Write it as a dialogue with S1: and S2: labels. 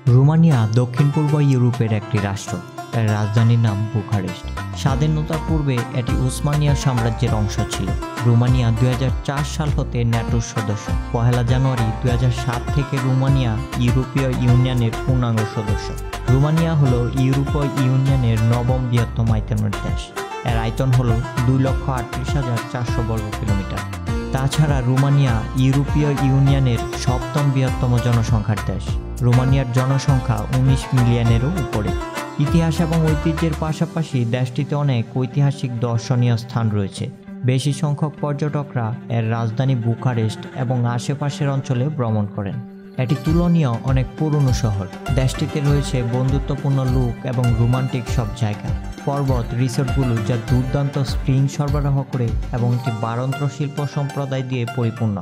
S1: Romania দক্ষিণ-পূর্ব ইউরোপের একটি রাষ্ট্র। এর রাজধানীর নাম বুখারেস্ট। স্বাধীনতার পূর্বে এটি উসমানীয় সাম্রাজ্যের অংশ ছিল। রোমানিয়া 2004 সাল হতে ন্যাটোর সদস্য। 1 জানুয়ারি 2007 থেকে রোমানিয়া ইউরোপীয় ইউনিয়নের পূর্ণাঙ্গ সদস্য। রোমানিয়া হল ইউরোপীয় ইউনিয়নের 9ম বৃহত্তম আয়তনের দেশ। এর আয়তন হল 2,38,400 বর্গ কিলোমিটার। তাছাড়া রোমানিয়া ইউরোপীয় ইউনিয়নের 7ম বৃহত্তম জনসংখ্যার দেশ। রোমানিয়ার জনসংখ্যা 19 মিলিয়নেরও উপরে। ইতিহাস এবং ঐতিহ্যের পাশাপাশি দেশটিতে অনেক ঐতিহাসিক দর্শনীয় স্থান রয়েছে। বেশি সংখ্যক পর্যটকরা এর রাজধানী বুখারেস্ট এবং আশেপাশের অঞ্চলে ভ্রমণ করেন। এটি তুলনীয় অনেক পুরনো শহর। দেশটিতে রয়েছে বন্ধুত্বপূর্ণ লোক এবং রোমান্টিক সব জায়গা। পর্বত, রিসোর্টগুলো যা দুর্দান্ত স্প্রিং সরবরাহ করে এবং একটি বাড়ন্ত শিল্প সম্প্রদায় দিয়ে পরিপূর্ণ।